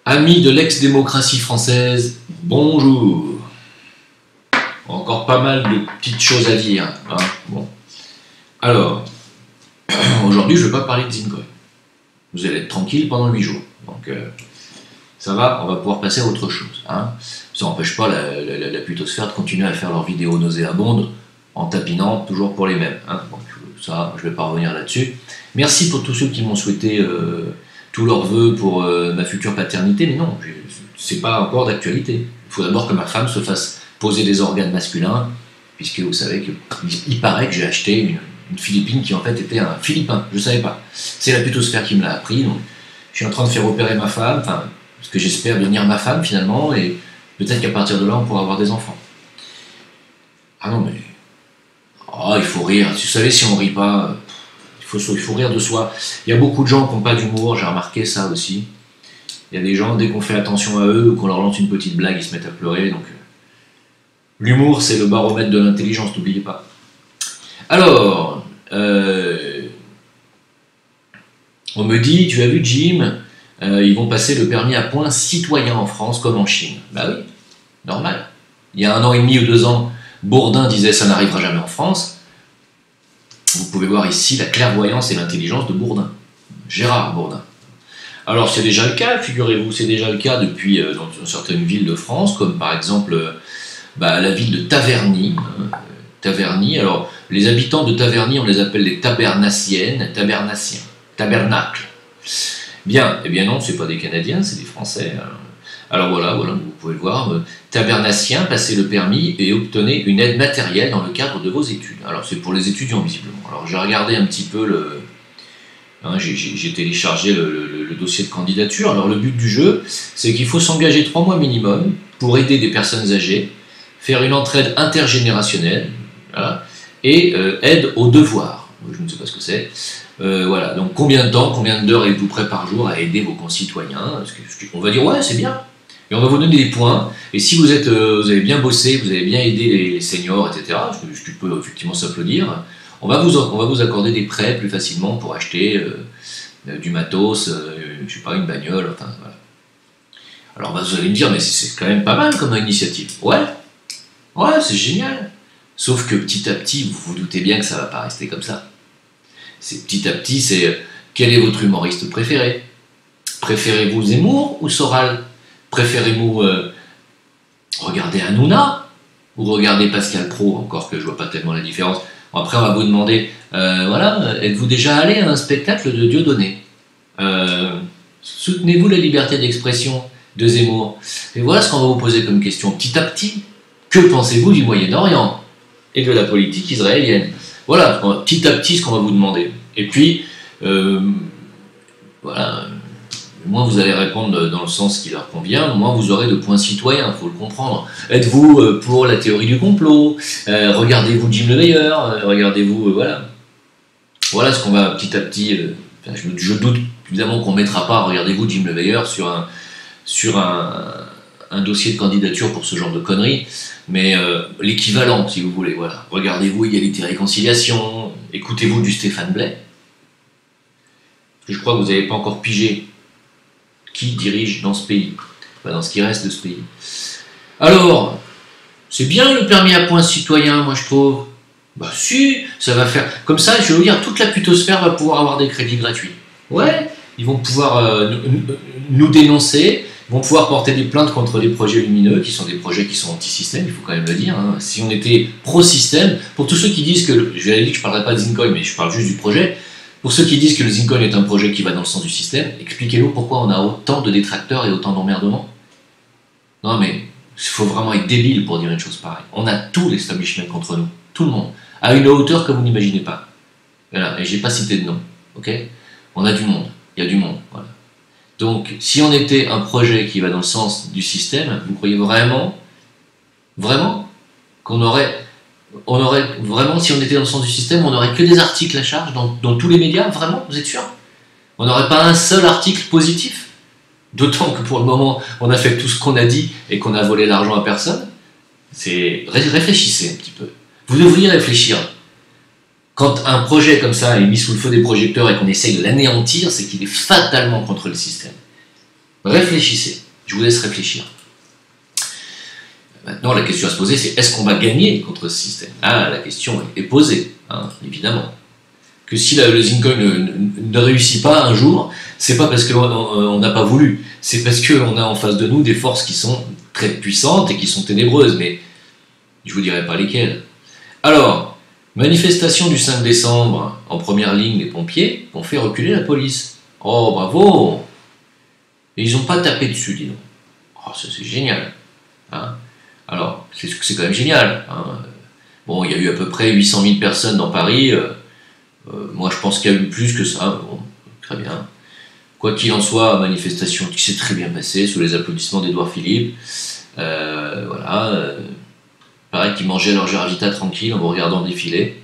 Amis de l'ex-démocratie française, bonjour. Encore pas mal de petites choses à dire. Hein. Bon. Alors, aujourd'hui, je ne vais pas parler de Zingoy. Vous allez être tranquille pendant 8 jours. Donc, ça va, on va pouvoir passer à autre chose. Hein. Ça n'empêche pas la putosphère de continuer à faire leurs vidéos nauséabondes en tapinant toujours pour les mêmes. Hein. Donc, ça, je ne vais pas revenir là-dessus. Merci pour tous ceux qui m'ont souhaité tous leurs vœux pour ma future paternité, mais non, c'est pas encore d'actualité. Il faut d'abord que ma femme se fasse poser des organes masculins, puisque vous savez qu'il paraît que j'ai acheté une Philippine qui en fait était un Philippin, je ne savais pas. C'est la putosphère qui me l'a appris, donc je suis en train de faire opérer ma femme, enfin, ce que j'espère devenir ma femme finalement, et peut-être qu'à partir de là on pourra avoir des enfants. Ah non mais... Oh, il faut rire, vous savez si on rit pas... Il faut rire de soi. Il y a beaucoup de gens qui n'ont pas d'humour, j'ai remarqué ça aussi. Il y a des gens, dès qu'on fait attention à eux ou qu'on leur lance une petite blague, ils se mettent à pleurer. Donc, l'humour, c'est le baromètre de l'intelligence, n'oubliez pas. Alors, on me dit, tu as vu Jim, ils vont passer le permis à points citoyen en France comme en Chine. Bah oui, normal. Il y a 1 an et demi ou 2 ans, Bourdin disait ça n'arrivera jamais en France. Vous pouvez voir ici la clairvoyance et l'intelligence de Bourdin, Gérard Bourdin. Alors c'est déjà le cas, figurez-vous, c'est déjà le cas depuis dans certaines villes de France, comme par exemple la ville de Taverny. Taverny, alors les habitants de Taverny, on les appelle les tabernaciennes, tabernaciens, tabernacle. Bien, eh bien non, c'est pas des Canadiens, c'est des Français. Alors voilà, vous pouvez le voir, tabernaciens, passez le permis et obtenez une aide matérielle dans le cadre de vos études. Alors c'est pour les étudiants visiblement. Alors j'ai regardé un petit peu j'ai téléchargé le dossier de candidature. Alors le but du jeu, c'est qu'il faut s'engager 3 mois minimum pour aider des personnes âgées, faire une entraide intergénérationnelle, voilà, et aide aux devoirs. Je ne sais pas ce que c'est. Voilà, donc combien de temps, combien d'heures êtes-vous prêt par jour à aider vos concitoyens? On va dire ouais, c'est bien. Et on va vous donner des points, et si vous avez bien bossé, vous avez bien aidé les seniors, etc., ce qui peut effectivement s'applaudir, on va vous accorder des prêts plus facilement pour acheter du matos, je sais pas, une bagnole, enfin voilà. Alors vous allez me dire, mais c'est quand même pas mal comme initiative. Ouais, c'est génial. Sauf que petit à petit, vous vous doutez bien que ça va pas rester comme ça. Petit à petit, c'est quel est votre humoriste préféré? Préférez-vous Zemmour ou Soral? Préférez-vous regarder Hanouna ou regarder Pascal Praud? Encore que je vois pas tellement la différence. Bon, après, on va vous demander, êtes-vous déjà allé à un spectacle de Dieudonné? Soutenez-vous la liberté d'expression de Zemmour? Et voilà ce qu'on va vous poser comme question. Petit à petit, que pensez-vous du Moyen-Orient et de la politique israélienne? Voilà, petit à petit, ce qu'on va vous demander. Et puis, voilà... Moins vous allez répondre dans le sens qui leur convient, moins vous aurez de points citoyens, il faut le comprendre. Êtes-vous pour la théorie du complot? Regardez-vous Jim le Meilleur? Regardez-vous, voilà. Voilà ce qu'on va petit à petit... je doute évidemment qu'on ne mettra pas, regardez-vous Jim le Meilleur sur un dossier de candidature pour ce genre de conneries, mais l'équivalent, si vous voulez, voilà. Regardez-vous Égalité et Réconciliation, écoutez-vous du Stéphane Blais. Parce que je crois que vous n'avez pas encore pigé qui dirige dans ce pays, enfin, dans ce qui reste de ce pays. Alors, c'est bien le permis à points citoyen, moi je trouve. Bah si, ça va faire... Comme ça, je vais vous dire, toute la putosphère va pouvoir avoir des crédits gratuits. Ouais, ils vont pouvoir nous dénoncer, ils vont pouvoir porter des plaintes contre les projets lumineux, qui sont des projets qui sont anti-système, il faut quand même le dire. Hein. Si on était pro-système, pour tous ceux qui disent que... Je vous avais dit que je ne parlerai pas de Zincoin, mais je parle juste du projet. Pour ceux qui disent que le Zincoin est un projet qui va dans le sens du système, expliquez-nous pourquoi on a autant de détracteurs et autant d'emmerdements. Non mais, il faut vraiment être débile pour dire une chose pareille. On a tout l'establishment contre nous, tout le monde, à une hauteur que vous n'imaginez pas. Voilà, et j'ai pas cité de nom, ok? On a du monde, il y a du monde, voilà. Donc, si on était un projet qui va dans le sens du système, vous croyez vraiment qu'on aurait... vraiment, si on était dans le sens du système, on n'aurait que des articles à charge dans tous les médias, vraiment, vous êtes sûr? On n'aurait pas un seul article positif? D'autant que pour le moment, on a fait tout ce qu'on a dit et qu'on a volé l'argent à personne. Réfléchissez un petit peu. Vous devriez réfléchir. Quand un projet comme ça est mis sous le feu des projecteurs et qu'on essaye de l'anéantir, c'est qu'il est fatalement contre le système. Réfléchissez, je vous laisse réfléchir. Maintenant, la question à se poser, c'est est-ce qu'on va gagner contre ce système? Ah, la question est posée, hein, évidemment. Que si le Zincoin ne réussit pas un jour, c'est pas parce qu'on n'a pas voulu, c'est parce qu'on a en face de nous des forces qui sont très puissantes et qui sont ténébreuses, mais je vous dirai pas lesquelles. Alors, manifestation du 5 décembre, en première ligne, les pompiers ont fait reculer la police. Oh, bravo! Et ils n'ont pas tapé dessus, dis donc. Oh, ça c'est génial. Hein? Alors, c'est quand même génial. Hein? Bon, il y a eu à peu près 800 000 personnes dans Paris. Moi, je pense qu'il y a eu plus que ça. Bon, très bien. Quoi qu'il en soit, manifestation qui s'est très bien passée, sous les applaudissements d'Édouard Philippe. Voilà. Pareil qu'ils mangeaient leur Gervita tranquille en vous regardant défiler.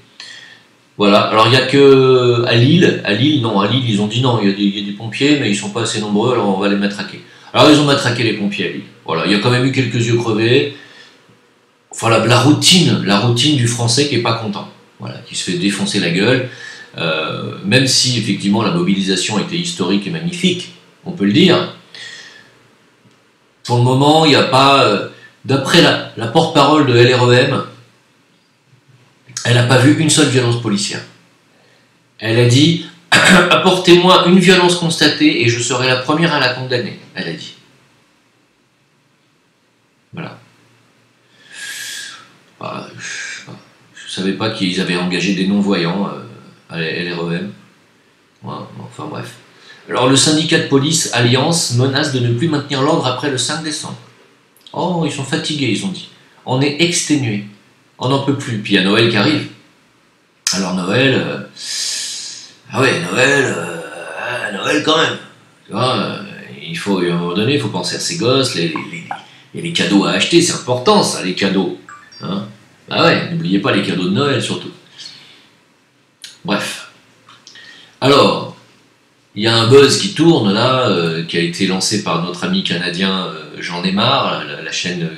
Voilà. Alors, il n'y a que à Lille, ils ont dit non, il y a des pompiers, mais ils ne sont pas assez nombreux, alors on va les matraquer. Alors, ils ont matraqué les pompiers à Lille. Voilà. Il y a quand même eu quelques yeux crevés. Enfin, la routine du Français qui n'est pas content. Voilà, qui se fait défoncer la gueule. Même si effectivement la mobilisation était historique et magnifique, on peut le dire, pour le moment il n'y a pas, d'après la porte-parole de LREM, elle n'a pas vu une seule violence policière. Elle a dit apportez-moi une violence constatée et je serai la première à la condamner, elle a dit. Voilà. Je ne savais pas qu'ils avaient engagé des non-voyants à LREM. Ouais, enfin bref. Alors le syndicat de police Alliance menace de ne plus maintenir l'ordre après le 5 décembre. Oh, ils sont fatigués, ils ont dit. On est exténués. On n'en peut plus. Puis il y a Noël qui arrive. Alors Noël... Ah ouais, Noël quand même. Tu vois, à un moment donné, il faut penser à ses gosses, il y a les cadeaux à acheter, c'est important ça, les cadeaux. Hein? Ah ouais, n'oubliez pas les cadeaux de Noël surtout. Bref. Alors, il y a un buzz qui tourne là, qui a été lancé par notre ami canadien J'en ai marre, la chaîne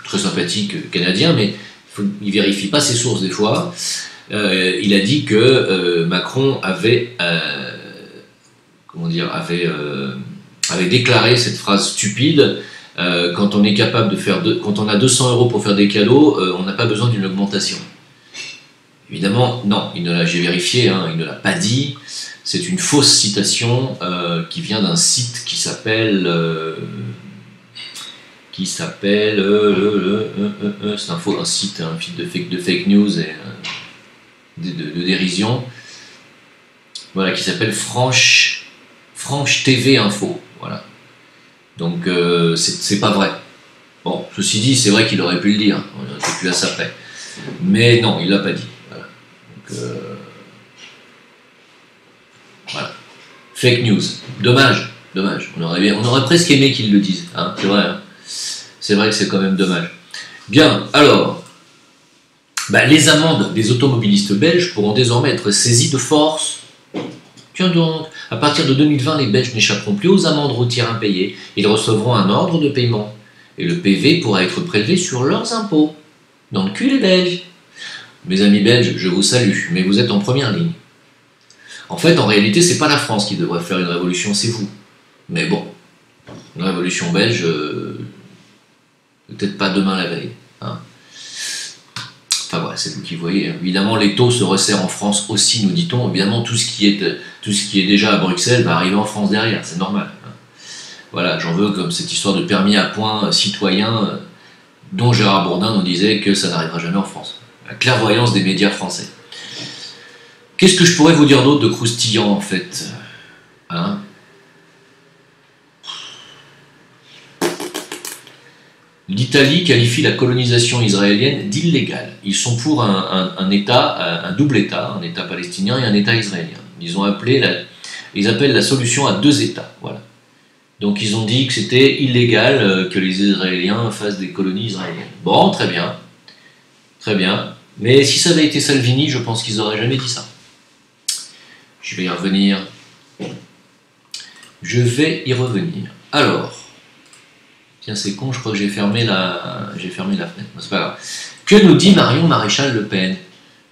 très sympathique canadien, mais il vérifie pas ses sources des fois. Il a dit que Macron avait déclaré cette phrase stupide. Quand on est capable de faire quand on a 200 € pour faire des cadeaux, on n'a pas besoin d'une augmentation. Évidemment, non, j'ai vérifié, hein, il ne l'a pas dit. C'est une fausse citation qui vient d'un site qui s'appelle. C'est un site de fake news et de dérision. Voilà, qui s'appelle Franche TV Info. Voilà. Donc c'est pas vrai. Bon, ceci dit, c'est vrai qu'il aurait pu le dire, on n'était plus à ça près. Mais non, il l'a pas dit. Voilà. Donc, voilà. Fake news. Dommage. On aurait presque aimé qu'ils le disent. Hein, c'est vrai. Hein. C'est vrai que c'est quand même dommage. Bien, alors, les amendes des automobilistes belges pourront désormais être saisies de force. Tiens donc, à partir de 2020, les Belges n'échapperont plus aux amendes routières impayées. Ils recevront un ordre de paiement. Et le PV pourra être prélevé sur leurs impôts. Dans le cul, les Belges. Mes amis belges, je vous salue, mais vous êtes en première ligne. En fait, en réalité, c'est pas la France qui devrait faire une révolution, c'est vous. Mais bon, une révolution belge, peut-être pas demain la veille. Hein. Enfin voilà, c'est vous qui voyez. Évidemment, les taux se resserrent en France aussi, nous dit-on. Évidemment, tout ce qui est déjà à Bruxelles va arriver en France derrière, c'est normal. Hein. Voilà, j'en veux comme cette histoire de permis à points citoyen dont Gérard Bourdin nous disait que ça n'arrivera jamais en France. La clairvoyance des médias français. Qu'est-ce que je pourrais vous dire d'autre de croustillant, en fait, hein? L'Italie qualifie la colonisation israélienne d'illégale. Ils sont pour un État, un double État, un État palestinien et un État israélien. Ils appellent la solution à 2 États. Voilà. Donc ils ont dit que c'était illégal que les Israéliens fassent des colonies israéliennes. Bon, très bien. Très bien. Mais si ça avait été Salvini, je pense qu'ils n'auraient jamais dit ça. Je vais y revenir. Alors, tiens, c'est con, je crois que j'ai fermé la fenêtre. C'est pas grave. Que nous dit Marion Maréchal Le Pen?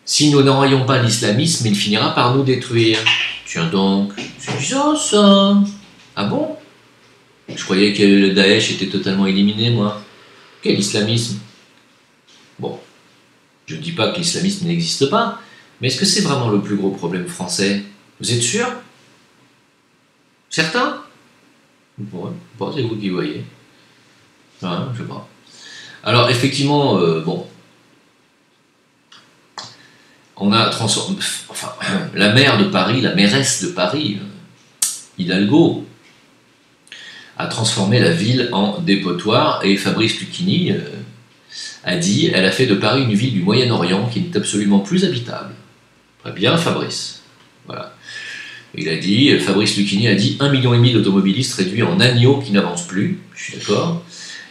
Si nous n'enrayons pas l'islamisme, il finira par nous détruire. Tiens donc, c'est bizarre ça. Ah bon? Je croyais que le Daesh était totalement éliminé, moi. Quel islamisme? Bon, je ne dis pas que l'islamisme n'existe pas, mais est-ce que c'est vraiment le plus gros problème français? Vous êtes sûr? Certains? Bon, c'est vous qui voyez. Hein, je sais pas. Alors, effectivement, bon, on a transformé, enfin, la maire de Paris, la mairesse de Paris, Hidalgo, a transformé la ville en dépotoir, et Fabrice Lucchini a dit « Elle a fait de Paris une ville du Moyen-Orient qui n'est absolument plus habitable ». Très bien, Fabrice. Voilà. Il a dit, Fabrice Lucchini a dit 1,5 million d'automobilistes réduits en agneaux qui n'avancent plus, je suis d'accord.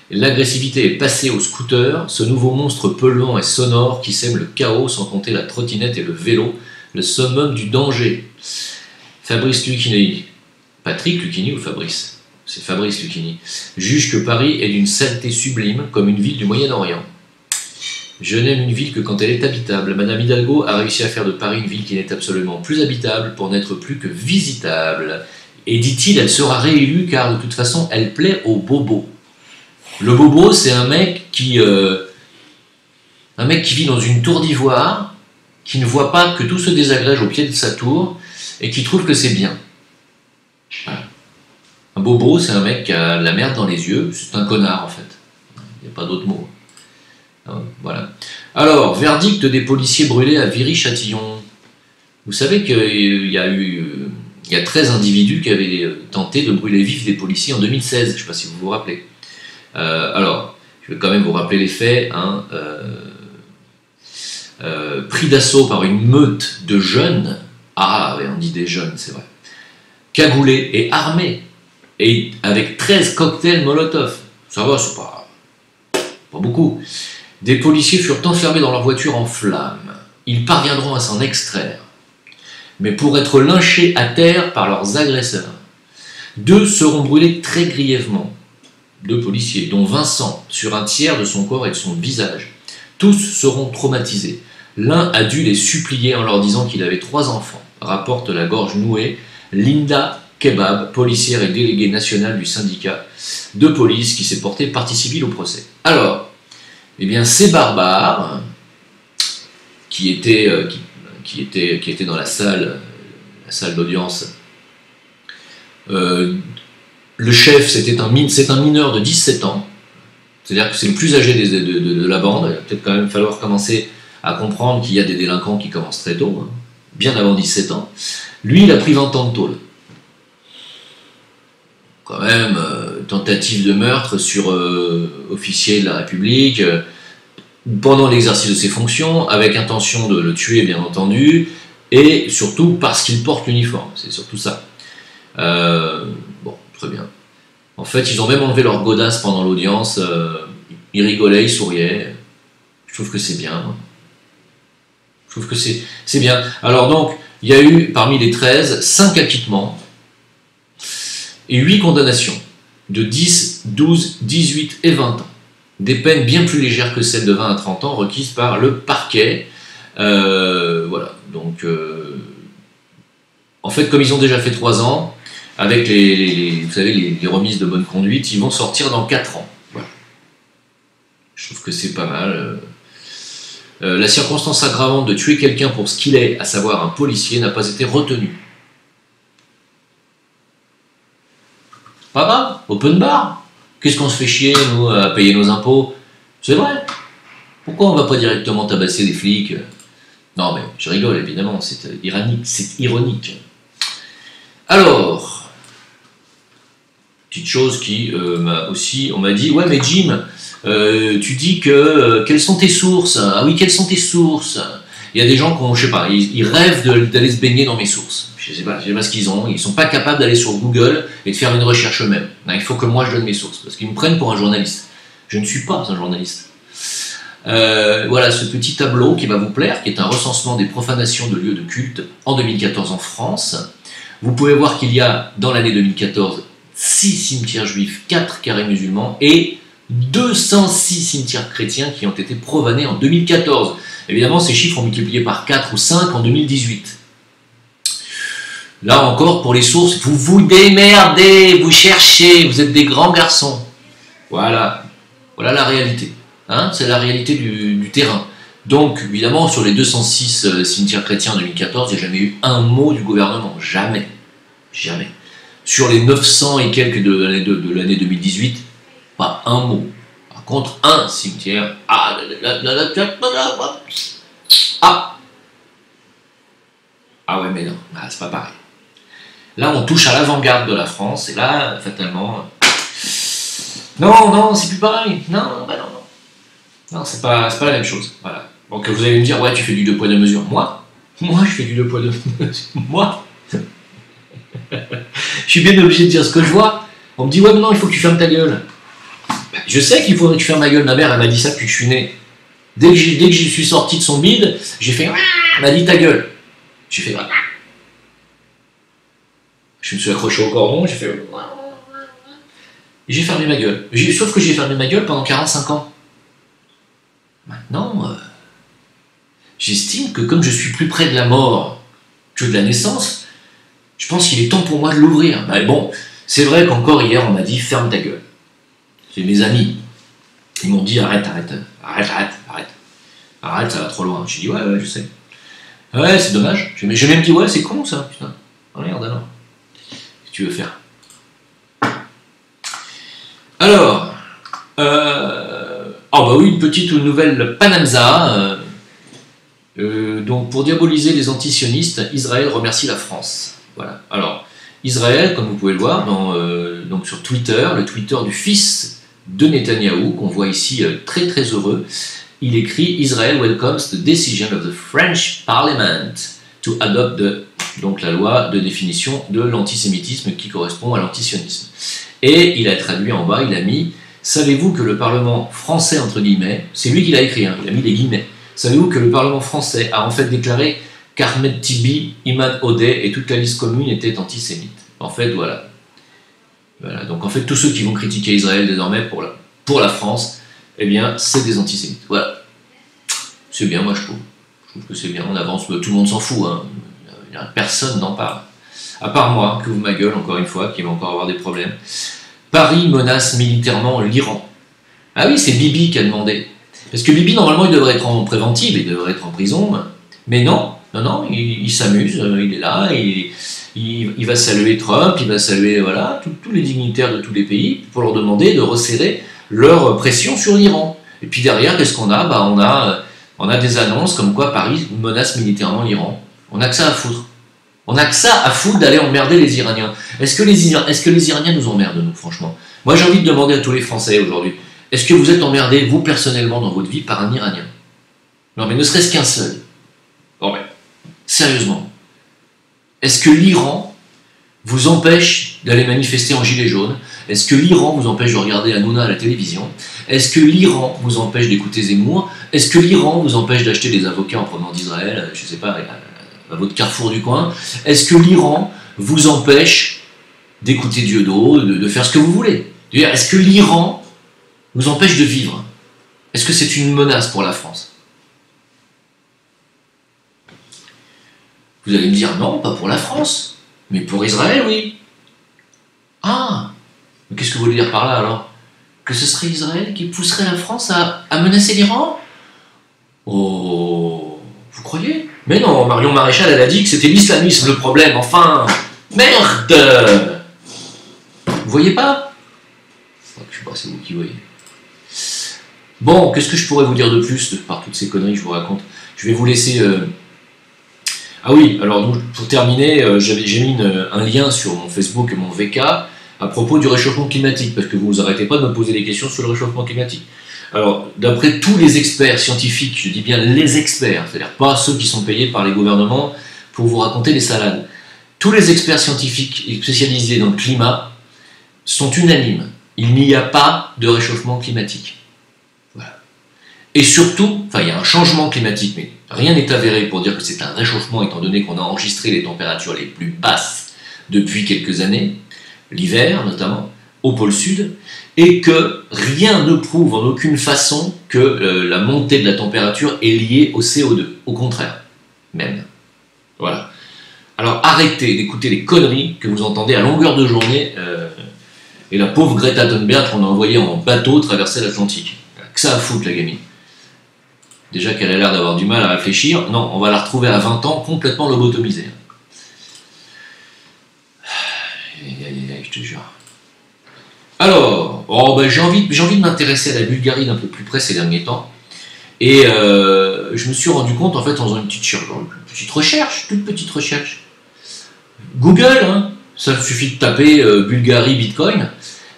L'agressivité est passée au scooter, ce nouveau monstre polluant et sonore qui sème le chaos sans compter la trottinette et le vélo, le summum du danger. Fabrice Lucchini, Patrick Lucchini ou Fabrice? C'est Fabrice Lucchini, juge que Paris est d'une saleté sublime comme une ville du Moyen-Orient. Je n'aime une ville que quand elle est habitable. Madame Hidalgo a réussi à faire de Paris une ville qui n'est absolument plus habitable pour n'être plus que visitable. Et dit-il, elle sera réélue car de toute façon, elle plaît aux bobos. Le bobo, c'est un mec qui vit dans une tour d'ivoire, qui ne voit pas que tout se désagrège au pied de sa tour et qui trouve que c'est bien. Voilà. Un bobo, c'est un mec qui a la merde dans les yeux, c'est un connard en fait. Il n'y a pas d'autre mot. Voilà. Alors, verdict des policiers brûlés à Viry-Châtillon. Vous savez qu'il y a 13 individus qui avaient tenté de brûler vifs des policiers en 2016, je ne sais pas si vous vous rappelez. Alors, je vais quand même vous rappeler les faits. Hein, pris d'assaut par une meute de jeunes, ah ouais, on dit des jeunes, c'est vrai, cagoulés et armés, et avec 13 cocktails Molotov. Ça va, c'est pas beaucoup. Des policiers furent enfermés dans leur voiture en flammes. Ils parviendront à s'en extraire, mais pour être lynchés à terre par leurs agresseurs. 2 seront brûlés très grièvement. 2 policiers, dont Vincent, sur un tiers de son corps et de son visage. Tous seront traumatisés. L'un a dû les supplier en leur disant qu'il avait 3 enfants, rapporte la gorge nouée Linda Kebab, policière et déléguée nationale du syndicat de police qui s'est porté partie civile au procès. Alors, eh bien, ces barbares qui étaient dans la salle d'audience, le chef, c'est un mineur de 17 ans, c'est-à-dire que c'est le plus âgé de la bande. Il va peut-être quand même falloir commencer à comprendre qu'il y a des délinquants qui commencent très tôt, hein, bien avant 17 ans. Lui, il a pris 20 ans de tôle. Quand même, tentative de meurtre sur officier de la République, pendant l'exercice de ses fonctions, avec intention de le tuer, bien entendu, et surtout parce qu'il porte l'uniforme. C'est surtout ça. Bon, très bien. En fait, ils ont même enlevé leur godasse pendant l'audience. Ils rigolaient, ils souriaient. Je trouve que c'est bien. Je trouve que c'est bien. Alors donc, il y a eu, parmi les 13, 5 acquittements et 8 condamnations de 10, 12, 18 et 20 ans. Des peines bien plus légères que celles de 20 à 30 ans requises par le parquet. Voilà. Donc, en fait, comme ils ont déjà fait 3 ans, avec vous savez, les remises de bonne conduite, ils vont sortir dans 4 ans. Voilà. Je trouve que c'est pas mal. La circonstance aggravante de tuer quelqu'un pour ce qu'il est, à savoir un policier, n'a pas été retenue. Pas grave, open bar. Qu'est-ce qu'on se fait chier, nous, à payer nos impôts? C'est vrai. Pourquoi on va pas directement tabasser des flics? Non, mais je rigole, évidemment, c'est ironique. Alors, petite chose qui on m'a dit, ouais, mais Jim, tu dis que, quelles sont tes sources? Ah oui, quelles sont tes sources? Il y a des gens qui ont, je sais pas, ils rêvent d'aller se baigner dans mes sources. Je sais pas ce qu'ils ont. Ils sont pas capables d'aller sur Google et de faire une recherche eux-mêmes. Il faut que moi je donne mes sources, parce qu'ils me prennent pour un journaliste. Je ne suis pas un journaliste. Voilà ce petit tableau qui va vous plaire, qui est un recensement des profanations de lieux de culte en 2014 en France. Vous pouvez voir qu'il y a, dans l'année 2014, 6 cimetières juifs, 4 carrés musulmans et 206 cimetières chrétiens qui ont été profanés en 2014. Évidemment, ces chiffres ont multiplié par 4 ou 5 en 2018. Là encore, pour les sources, vous vous démerdez, vous cherchez, vous êtes des grands garçons. Voilà, voilà la réalité. Hein, c'est la réalité du terrain. Donc, évidemment, sur les 206 cimetières chrétiens en 2014, il n'y a jamais eu un mot du gouvernement. Jamais. Jamais. Sur les 900 et quelques de l'année 2018, pas un mot. Par contre, un cimetière. Ah, ouais, mais non, c'est pas pareil. Là, on touche à l'avant-garde de la France, et là, fatalement... Non, c'est plus pareil. Non, non, c'est pas la même chose. Voilà. Donc, vous allez me dire, ouais, tu fais du 2 poids 2 mesures. Moi, je fais du 2 poids 2 mesures. Moi je suis bien obligé de dire ce que je vois. On me dit, ouais, mais non, il faut que tu fermes ta gueule. Je sais qu'il faudrait que tu fermes ma gueule. Ma mère, elle m'a dit ça depuis que je suis né. Dès que je suis sorti de son bide, j'ai fait, elle m'a dit ta gueule. J'ai fait, je me suis accroché au cordon, j'ai fait, et j'ai fermé ma gueule. Sauf que j'ai fermé ma gueule pendant 45 ans. Maintenant, j'estime que comme je suis plus près de la mort que de la naissance, je pense qu'il est temps pour moi de l'ouvrir. Mais bon, c'est vrai qu'encore hier, on m'a dit ferme ta gueule. C'est mes amis. Ils m'ont dit arrête, ça va trop loin. J'ai dit ouais, je sais. Ouais, c'est dommage. J'ai même dit ouais, c'est con ça, putain. Regarde alors. Qu'est-ce que tu veux faire? Alors, bah oui, une petite nouvelle Panamza. Donc pour diaboliser les antisionistes, Israël remercie la France. Voilà. Alors, Israël, comme vous pouvez le voir, donc sur Twitter, le Twitter du fils de Netanyahou, qu'on voit ici très très heureux, il écrit « Israel welcomes the decision of the French Parliament to adopt donc la loi de définition de l'antisémitisme qui correspond à l'antisionisme ». Et il a traduit en bas, il a mis « Savez-vous que le Parlement français, entre guillemets, c'est lui qui l'a écrit, hein, il a mis des guillemets, savez-vous que le Parlement français a en fait déclaré qu'Ahmed Tibi, Iman Odeh et toute la liste commune étaient antisémites ?» En fait, voilà. Donc en fait, tous ceux qui vont critiquer Israël désormais pour la France, eh bien, c'est des antisémites. Voilà. C'est bien, moi je trouve. Je trouve que c'est bien, on avance, tout le monde s'en fout, hein. Personne n'en parle. À part moi, qui ouvre ma gueule, encore une fois, qui va encore avoir des problèmes. Paris menace militairement l'Iran. Ah oui, c'est Bibi qui a demandé. Parce que Bibi, normalement, il devrait être en préventive, il devrait être en prison. Mais non, il s'amuse, il est là, il va saluer Trump, il va saluer voilà, tous les dignitaires de tous les pays pour leur demander de resserrer leur pression sur l'Iran. Et puis derrière, qu'est-ce qu'on a? On a des annonces comme quoi Paris menace militairement l'Iran. On n'a que ça à foutre. On n'a que ça à foutre d'aller emmerder les Iraniens. Est-ce que les Iraniens nous emmerdent, nous, franchement? Moi, j'ai envie de demander à tous les Français aujourd'hui, est-ce que vous êtes emmerdés, vous, personnellement, dans votre vie, par un Iranien? Non, mais ne serait-ce qu'un seul. Bon, mais, sérieusement. Est-ce que l'Iran vous empêche d'aller manifester en gilet jaune? Est-ce que l'Iran vous empêche de regarder Hanouna à la télévision? Est-ce que l'Iran vous empêche d'écouter Zemmour? Est-ce que l'Iran vous empêche d'acheter des avocats en provenance d'Israël, je ne sais pas, à votre carrefour du coin? Est-ce que l'Iran vous empêche d'écouter Dieudo, de faire ce que vous voulez? Est-ce que l'Iran vous empêche de vivre? Est-ce que c'est une menace pour la France? Vous allez me dire non, pas pour la France, mais pour Israël, oui. Ah, mais qu'est-ce que vous voulez dire par là alors? Que ce serait Israël qui pousserait la France à menacer l'Iran? Oh, vous croyez? Mais non, Marion Maréchal, elle a dit que c'était l'islamisme le problème, enfin. Merde! Vous voyez pas? Je sais pas, c'est vous qui voyez. Bon, qu'est-ce que je pourrais vous dire de plus par toutes ces conneries que je vous raconte? Je vais vous laisser... Ah oui, alors donc, pour terminer, j'ai mis un lien sur mon Facebook et mon VK à propos du réchauffement climatique, parce que vous n'arrêtez pas de me poser des questions sur le réchauffement climatique. Alors, d'après tous les experts scientifiques, je dis bien les experts, c'est-à-dire pas ceux qui sont payés par les gouvernements pour vous raconter des salades, tous les experts scientifiques spécialisés dans le climat sont unanimes. Il n'y a pas de réchauffement climatique. Voilà. Et surtout, il y a un changement climatique, mais rien n'est avéré pour dire que c'est un réchauffement, étant donné qu'on a enregistré les températures les plus basses depuis quelques années, l'hiver notamment, au pôle sud, et que rien ne prouve en aucune façon que la montée de la température est liée au CO2. Au contraire, même. Voilà. Alors arrêtez d'écouter les conneries que vous entendez à longueur de journée et la pauvre Greta Thunberg qu'on a envoyée en bateau traverser l'Atlantique. Que ça à foutre la gamine. Déjà qu'elle a l'air d'avoir du mal à réfléchir, non, on va la retrouver à 20 ans complètement lobotomisée. Je te jure. Alors, j'ai envie de m'intéresser à la Bulgarie d'un peu plus près ces derniers temps. Et je me suis rendu compte, en fait, en faisant une petite recherche, toute petite recherche. Google, hein, ça suffit de taper Bulgarie Bitcoin.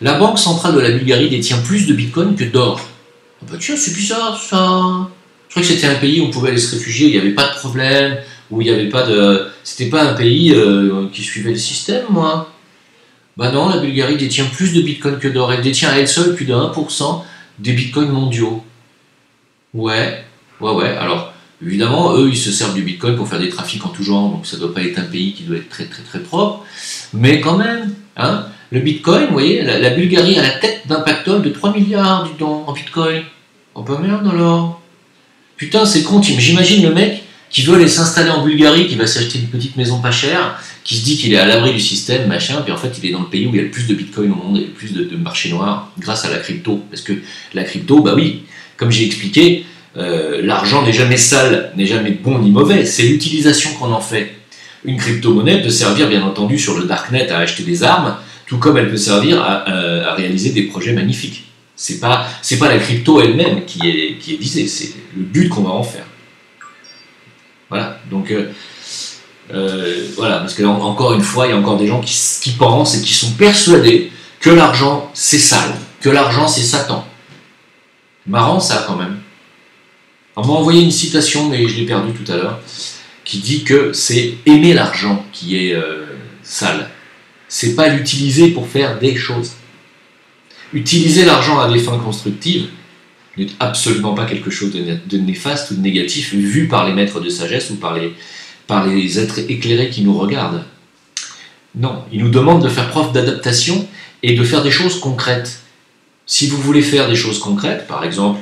La banque centrale de la Bulgarie détient plus de Bitcoin que d'or. Ah bah tiens, c'est bizarre ça. Je crois que c'était un pays où on pouvait aller se réfugier, où il n'y avait pas de problème, où il n'y avait pas de... C'était pas un pays qui suivait le système, moi. Bah non, la Bulgarie détient plus de Bitcoin que d'or. Elle détient à elle seule plus de 1% des Bitcoins mondiaux. Ouais. Alors, évidemment, eux, ils se servent du Bitcoin pour faire des trafics en tout genre, donc ça doit pas être un pays qui doit être très très très propre. Mais quand même, hein, le Bitcoin, vous voyez, la Bulgarie a la tête d'un pactole de 3 milliards, dis donc, en Bitcoin. Oh bah merde alors. Putain, c'est con, j'imagine le mec qui veut aller s'installer en Bulgarie, qui va s'acheter une petite maison pas chère, qui se dit qu'il est à l'abri du système, machin, puis en fait il est dans le pays où il y a le plus de Bitcoin au monde et le plus de marché noir grâce à la crypto. Parce que la crypto, bah oui, comme j'ai expliqué, l'argent n'est jamais sale, n'est jamais bon ni mauvais, c'est l'utilisation qu'on en fait. Une crypto-monnaie peut servir bien entendu sur le darknet à acheter des armes, tout comme elle peut servir à réaliser des projets magnifiques. C'est pas la crypto elle-même qui est visée, c'est le but qu'on va en faire. Voilà, donc voilà, parce que encore une fois, il y a encore des gens qui pensent et qui sont persuadés que l'argent c'est sale, que l'argent c'est Satan. Marrant ça quand même. On m'a envoyé une citation, mais je l'ai perdue tout à l'heure, qui dit que c'est aimer l'argent qui est sale. C'est pas l'utiliser pour faire des choses. Utiliser l'argent à des fins constructives n'est absolument pas quelque chose de néfaste ou de négatif vu par les maîtres de sagesse ou par les êtres éclairés qui nous regardent. Non, ils nous demandent de faire preuve d'adaptation et de faire des choses concrètes. Si vous voulez faire des choses concrètes, par exemple,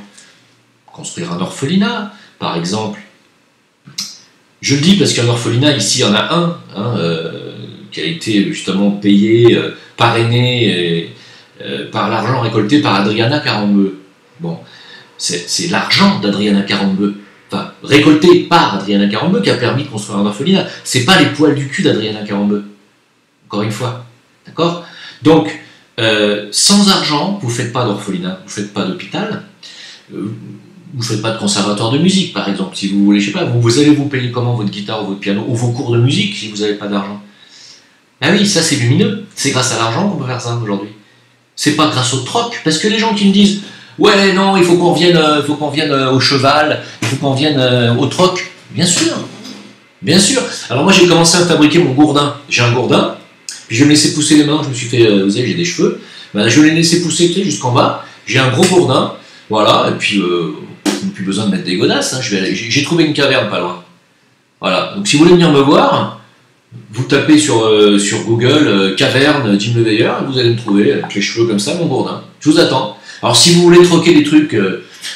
construire un orphelinat, par exemple, je le dis parce qu'un orphelinat, ici, il y en a un, qui a été justement payé, parrainé par l'argent récolté par Adriana Carambeu. Bon, c'est l'argent d'Adriana Carambeu, enfin, récolté par Adriana Carambeu qui a permis de construire un orphelinat. C'est pas les poils du cul d'Adriana Carambeu. Encore une fois. D'accord ? Donc, sans argent, vous ne faites pas d'orphelinat, vous ne faites pas d'hôpital, vous ne faites pas de conservatoire de musique, par exemple. Si vous voulez, je sais pas, vous allez vous payer comment votre guitare ou votre piano, ou vos cours de musique si vous n'avez pas d'argent. Ah oui, ça c'est lumineux. C'est grâce à l'argent qu'on peut faire ça aujourd'hui. C'est pas grâce au troc, parce que les gens qui me disent ouais, non, il faut qu'on vienne au cheval, il faut qu'on vienne au troc. Bien sûr, bien sûr. Alors moi j'ai commencé à fabriquer mon gourdin. J'ai un gourdin, puis je vais me laisser pousser les mains, je me suis fait, vous savez, j'ai des cheveux. Ben, je l'ai laissé pousser jusqu'en bas. J'ai un gros gourdin, voilà, et puis je n'ai plus besoin de mettre des godasses. Hein. J'ai trouvé une caverne pas loin. Voilà, donc si vous voulez venir me voir, vous tapez sur Google caverne Jim Le Veilleur et vous allez me trouver avec les cheveux comme ça, mon gourdin. Je vous attends. Alors si vous voulez troquer des trucs,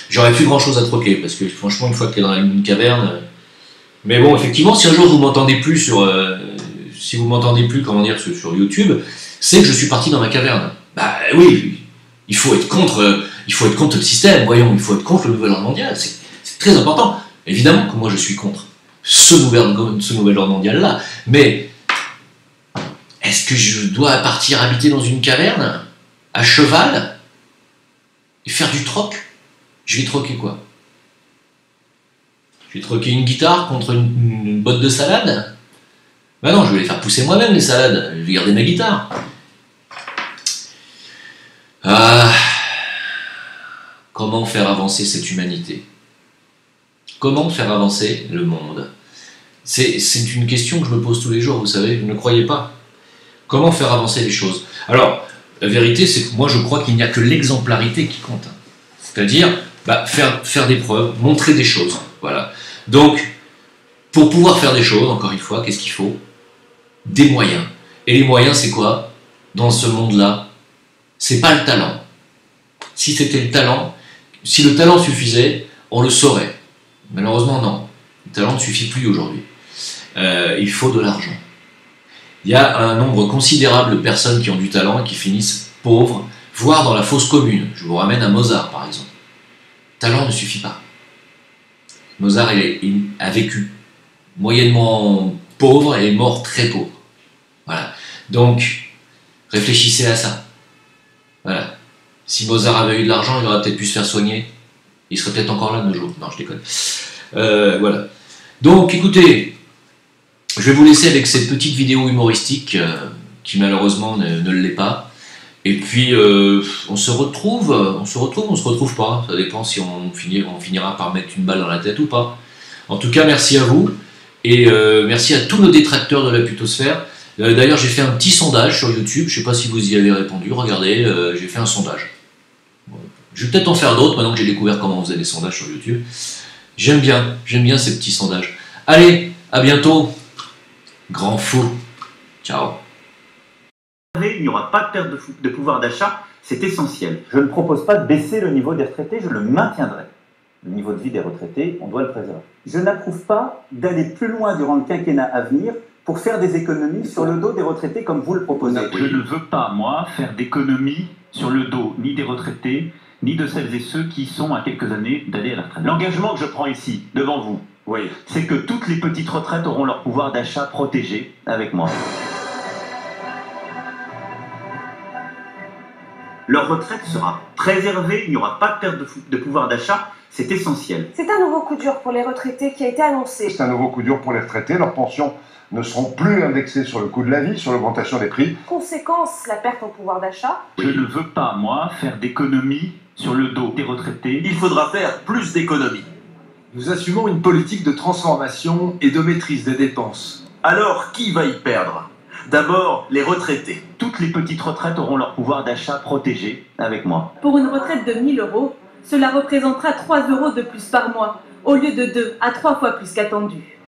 j'aurais plus grand chose à troquer parce que franchement, une fois que tu es dans une caverne. Mais bon, effectivement, si un jour vous m'entendez plus comment dire, sur YouTube, c'est que je suis parti dans ma caverne. Bah oui, il faut être contre le système, voyons, il faut être contre le nouvel ordre mondial. C'est très important. Évidemment que moi je suis contre ce nouvel ordre mondial-là. Mais est-ce que je dois partir habiter dans une caverne, à cheval, et faire du troc? Je vais troquer quoi? Je vais troquer une guitare contre une botte de salade? Ben non, je vais les faire pousser moi-même les salades. Je vais garder ma guitare. Comment faire avancer cette humanité? Comment faire avancer le monde? C'est une question que je me pose tous les jours, vous savez, ne croyez pas. Comment faire avancer les choses? Alors, la vérité, c'est que moi, je crois qu'il n'y a que l'exemplarité qui compte. C'est-à-dire, faire des preuves, montrer des choses. Voilà. Donc, pour pouvoir faire des choses, encore une fois, qu'est-ce qu'il faut? Des moyens. Et les moyens, c'est quoi? Dans ce monde-là, c'est pas le talent. Si c'était le talent, si le talent suffisait, on le saurait. Malheureusement, non. Le talent ne suffit plus aujourd'hui. Il faut de l'argent. Il y a un nombre considérable de personnes qui ont du talent et qui finissent pauvres, voire dans la fosse commune. Je vous ramène à Mozart, par exemple. Talent ne suffit pas. Mozart a vécu moyennement pauvre et est mort très pauvre. Voilà. Donc, réfléchissez à ça. Voilà. Si Mozart avait eu de l'argent, il aurait peut-être pu se faire soigner. Il serait peut-être encore là de nos jours. Non, je déconne. Voilà. Donc, écoutez, je vais vous laisser avec cette petite vidéo humoristique qui malheureusement ne l'est pas. Et puis, on se retrouve, on se retrouve pas. Ça dépend si on finira par mettre une balle dans la tête ou pas. En tout cas, merci à vous. Et merci à tous nos détracteurs de la putosphère. D'ailleurs, j'ai fait un petit sondage sur YouTube. Je ne sais pas si vous y avez répondu. Regardez, j'ai fait un sondage. Bon, je vais peut-être en faire d'autres maintenant que j'ai découvert comment on faisait des sondages sur YouTube. J'aime bien ces petits sondages. Allez, à bientôt. Grand fou. Ciao. Il n'y aura pas de perte de pouvoir d'achat, c'est essentiel. Je ne propose pas de baisser le niveau des retraités, je le maintiendrai. Le niveau de vie des retraités, on doit le préserver. Je n'approuve pas d'aller plus loin durant le quinquennat à venir pour faire des économies sur le dos des retraités comme vous le proposez. Je ne veux pas, moi, faire d'économies sur le dos ni des retraités, ni de celles et ceux qui sont à quelques années d'aller à la retraite. L'engagement que je prends ici, devant vous, c'est que toutes les petites retraites auront leur pouvoir d'achat protégé avec moi. Leur retraite sera préservée, il n'y aura pas de perte de pouvoir d'achat, c'est essentiel. C'est un nouveau coup dur pour les retraités qui a été annoncé. C'est un nouveau coup dur pour les retraités, leurs pensions ne seront plus indexées sur le coût de la vie, sur l'augmentation des prix. Conséquence, la perte en pouvoir d'achat. Je ne veux pas, moi, faire d'économies sur le dos des retraités. Il faudra faire plus d'économies. Nous assumons une politique de transformation et de maîtrise des dépenses. Alors, qui va y perdre? D'abord, les retraités. Toutes les petites retraites auront leur pouvoir d'achat protégé avec moi. Pour une retraite de 1 000 €, cela représentera 3 € de plus par mois, au lieu de 2 à 3 fois plus qu'attendu.